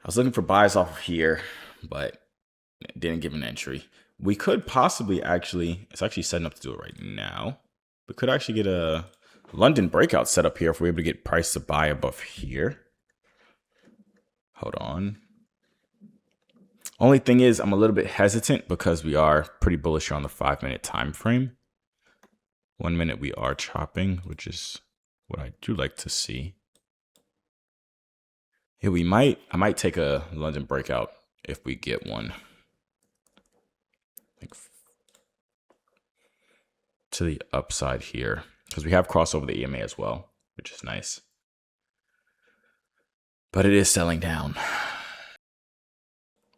I was looking for buys off of here, but it didn't give an entry. We could possibly actually, it's actually setting up to do it right now. We could actually get a London breakout set up here if we're able to get price to buy above here. Hold on. Only thing is, I'm a little bit hesitant because we are pretty bullish on the 5-minute time frame. 1 minute we are chopping, which is what I do like to see. Yeah, I might take a London breakout if we get one. Like to the upside here, because we have crossed over the EMA as well, which is nice. But it is selling down.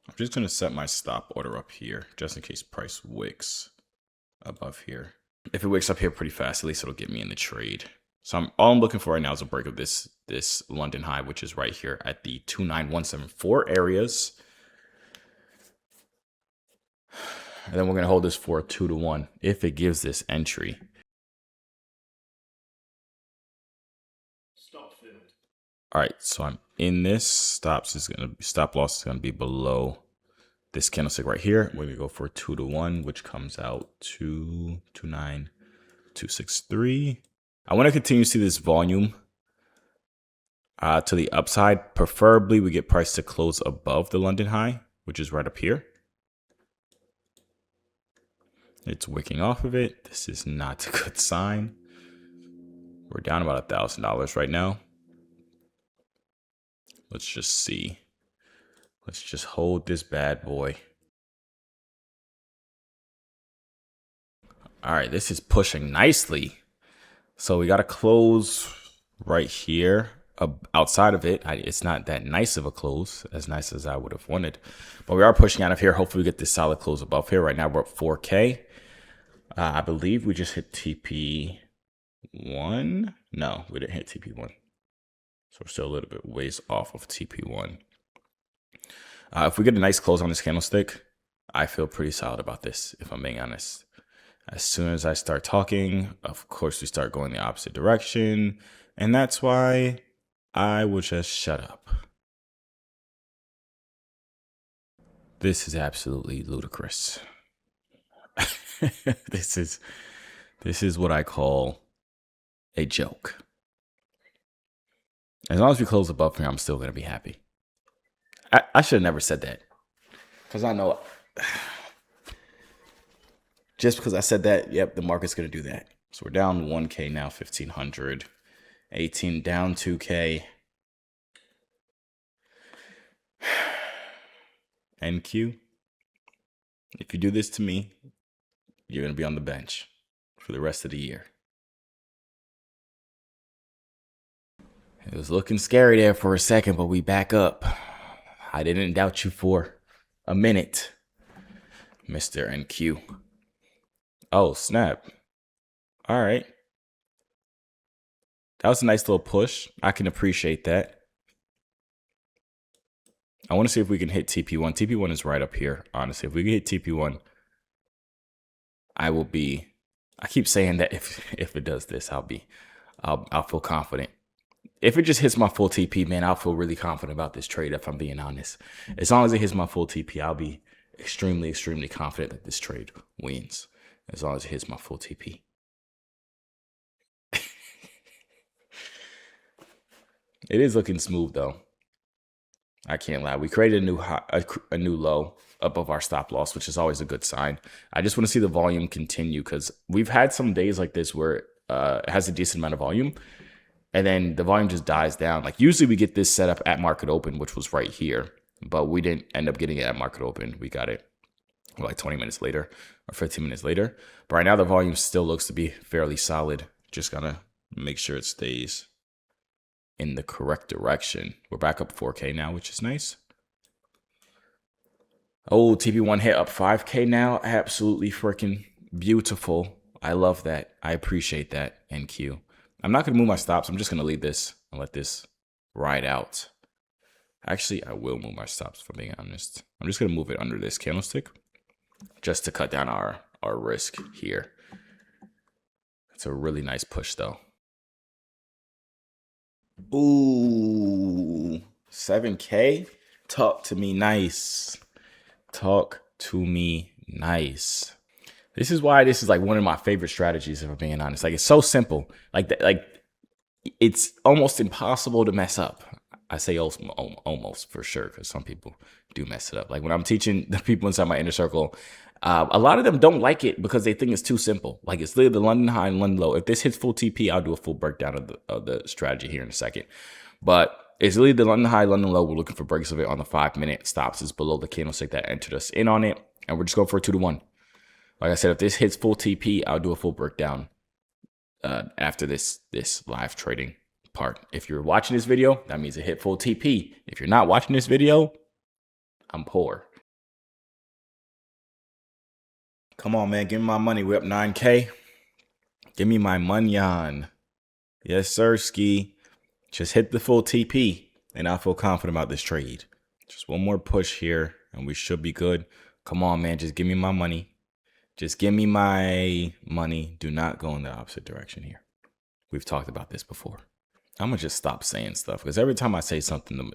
I'm just going to set my stop order up here, just in case price wicks above here. If it wicks up here pretty fast, at least it'll get me in the trade. So all I'm looking for right now is a break of this London high, which is right here at the 29174 areas. And then we're going to hold this for a 2-to-1 if it gives this entry. All right, so I'm in this. Stop loss is gonna be below this candlestick right here. We're gonna go for a 2-to-1, which comes out to 29263. I want to continue to see this volume to the upside. Preferably, we get price to close above the London high, which is right up here. It's wicking off of it. This is not a good sign. We're down about $1,000 right now. Let's just see. Let's just hold this bad boy. All right, this is pushing nicely. So we got to close right here. Outside of it, it's not that nice of a close, as nice as I would have wanted. But we are pushing out of here. Hopefully we get this solid close above here. Right now we're at 4K. I believe we just hit TP1. No, we didn't hit TP1. So we're still a little bit ways off of TP1. If we get a nice close on this candlestick, I feel pretty solid about this, if I'm being honest. As soon as I start talking, of course, we start going the opposite direction. And that's why I will just shut up. This is absolutely ludicrous. This is what I call a joke. As long as we close above here, I'm still going to be happy. I should have never said that. Because I know, just because I said that, yep, the market's going to do that. So we're down 1K now, 1,500. 18 down 2K. NQ, if you do this to me, you're going to be on the bench for the rest of the year. It was looking scary there for a second, but we back up. I didn't doubt you for a minute, Mr. NQ. Oh, snap. All right. That was a nice little push. I can appreciate that. I want to see if we can hit TP1. TP1 is right up here, honestly. If we can hit TP1, I keep saying that if it does this, I'll feel confident. If it just hits my full TP, man, I'll feel really confident about this trade, if I'm being honest. As long as it hits my full TP, I'll be extremely, extremely confident that this trade wins. As long as it hits my full TP. It is looking smooth, though. I can't lie. We created a new high, a new low above our stop loss, which is always a good sign. I just want to see the volume continue because we've had some days like this where it has a decent amount of volume. And then the volume just dies down. Like usually we get this set up at market open, which was right here. But we didn't end up getting it at market open. We got it like 20 minutes later or 15 minutes later. But right now the volume still looks to be fairly solid. Just gotta make sure it stays in the correct direction. We're back up 4K now, which is nice. Oh, TP1 hit up 5K now. Absolutely freaking beautiful. I love that. I appreciate that, NQ. I'm not going to move my stops. I'm just going to leave this and let this ride out. Actually, I will move my stops, if I'm being honest. I'm just going to move it under this candlestick just to cut down our risk here. It's a really nice push, though. Ooh, 7K Talk to me nice. Talk to me nice. This is why this is like one of my favorite strategies, if I'm being honest. Like, it's so simple. Like it's almost impossible to mess up. I say almost for sure, because some people do mess it up. Like when I'm teaching the people inside my inner circle, a lot of them don't like it because they think it's too simple. Like, it's literally the London high and London low. If this hits full TP, I'll do a full breakdown of the strategy here in a second. But it's literally the London high, London low. We're looking for breaks of it on the 5-minute. Stops is below the candlestick that entered us in on it. And we're just going for a 2-to-1. Like I said, if this hits full TP, I'll do a full breakdown after this live trading part. If you're watching this video, that means it hit full TP. If you're not watching this video, I'm poor. Come on, man. Give me my money. We're up 9K. Give me my money on. Yes, sir, Ski. Just hit the full TP, and I feel confident about this trade. Just one more push here, and we should be good. Come on, man. Just give me my money. Just give me my money. Do not go in the opposite direction here. We've talked about this before. I'm going to just stop saying stuff, because every time I say something,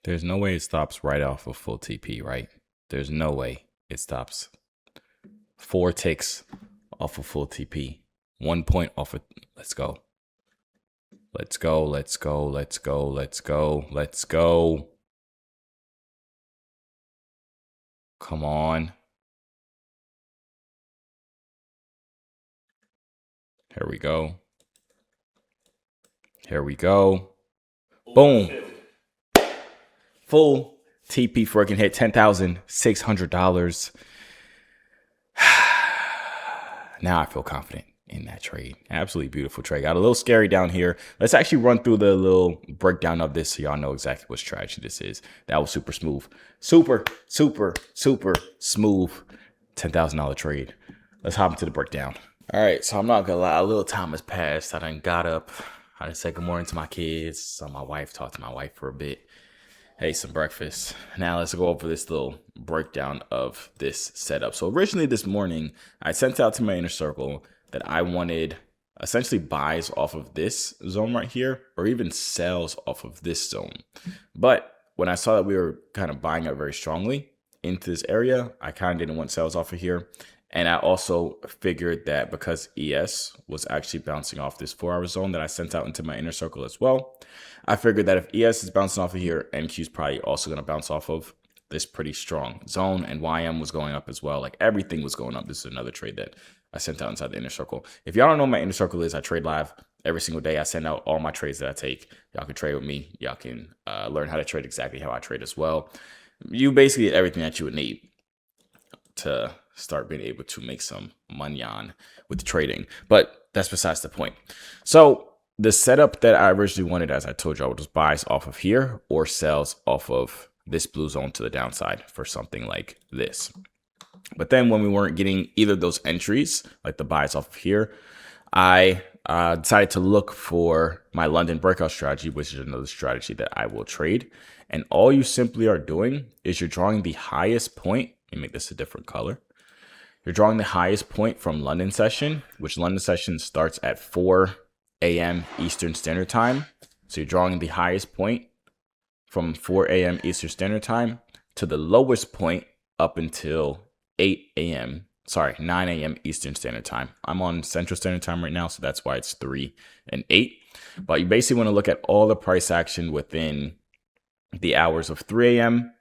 there's no way it stops right off of full TP, right? There's no way it stops 4 ticks off of full TP. 1 point off of, let's go. Let's go, let's go, let's go, let's go, let's go. Come on. Here we go. Here we go. Boom. Full TP freaking hit $10,600. Now I feel confident in that trade. Absolutely beautiful trade. Got a little scary down here. Let's actually run through the little breakdown of this so y'all know exactly what strategy this is. That was super smooth. Super, super, super smooth $10,000 trade. Let's hop into the breakdown. All right, so I'm not gonna lie, a little time has passed. I done got up. I done said good morning to my kids. Saw my wife, talked to my wife for a bit. Ate some breakfast. Now let's go over this little breakdown of this setup. So originally this morning, I sent out to my inner circle that I wanted essentially buys off of this zone right here, or even sells off of this zone. But when I saw that we were kind of buying up very strongly into this area, I kind of didn't want sales off of here. And I also figured that because ES was actually bouncing off this 4-hour zone that I sent out into my inner circle as well, I figured that if ES is bouncing off of here, NQ is probably also going to bounce off of this pretty strong zone, and YM was going up as well. Like, everything was going up. This is another trade that I sent out inside the inner circle. If y'all don't know what my inner circle is, I trade live every single day. I send out all my trades that I take. Y'all can trade with me. Y'all can learn how to trade exactly how I trade as well. You basically get everything that you would need to start being able to make some money on with the trading. But that's besides the point. So the setup that I originally wanted, as I told y'all, was buys off of here or sells off of this blue zone to the downside for something like this. But then when we weren't getting either of those entries, like the buys off of here, I decided to look for my London breakout strategy, which is another strategy that I will trade. And all you simply are doing is you're drawing the highest point. Let me make this a different color. You're drawing the highest point from London session, which London session starts at 4 a.m. Eastern Standard Time. So you're drawing the highest point from 4 a.m. Eastern Standard Time to the lowest point up until 9 a.m. Eastern Standard Time. I'm on Central Standard Time right now, so that's why it's 3 and 8. But you basically want to look at all the price action within the hours of 3 a.m.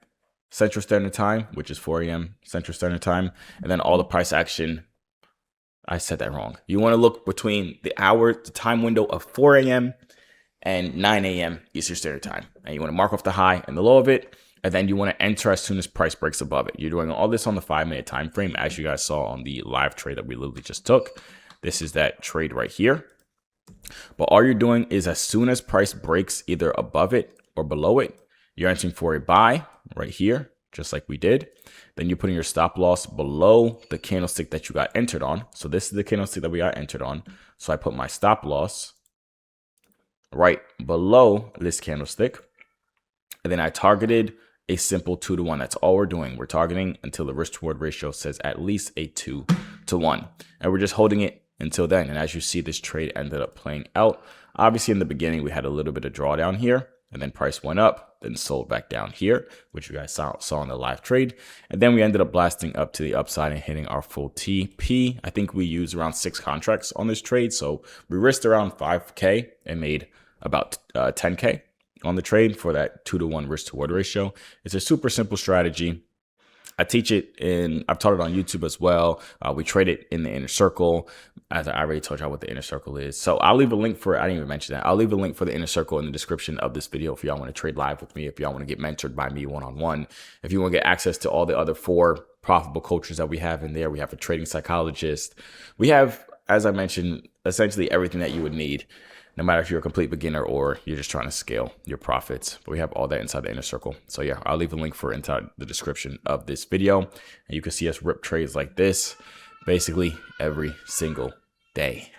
Central Standard Time, which is 4 a.m. Central Standard Time, and then all the price action. I said that wrong. You want to look between the time window of 4 a.m. and 9 a.m. Eastern Standard Time. And you want to mark off the high and the low of it, and then you want to enter as soon as price breaks above it. You're doing all this on the 5-minute time frame, as you guys saw on the live trade that we literally just took. This is that trade right here. But all you're doing is as soon as price breaks either above it or below it, you're entering for a buy right here, just like we did. Then you're putting your stop loss below the candlestick that you got entered on. So this is the candlestick that we got entered on. So I put my stop loss right below this candlestick. And then I targeted a simple 2-to-1. That's all we're doing. We're targeting until the risk to reward ratio says at least a 2-to-1. to 1. And we're just holding it until then. And as you see, this trade ended up playing out. Obviously, in the beginning, we had a little bit of drawdown here, and then price went up, then sold back down here, which you guys saw in the live trade. And then we ended up blasting up to the upside and hitting our full TP. I think we used around 6 contracts on this trade. So we risked around 5K and made about 10K on the trade for that 2-to-1 risk to reward ratio. It's a super simple strategy. I teach it I've taught it on YouTube as well. We trade it in the inner circle. As I already told y'all what the inner circle is. So I'll leave a link for it. I didn't even mention that. I'll leave a link for the inner circle in the description of this video if y'all want to trade live with me, if y'all want to get mentored by me one-on-one, if you want to get access to all the other 4 profitable coaches that we have in there. We have a trading psychologist. We have, as I mentioned, essentially everything that you would need, no matter if you're a complete beginner or you're just trying to scale your profits. But we have all that inside the inner circle. So yeah, I'll leave a link for it inside the description of this video. And you can see us rip trades like this basically every single day.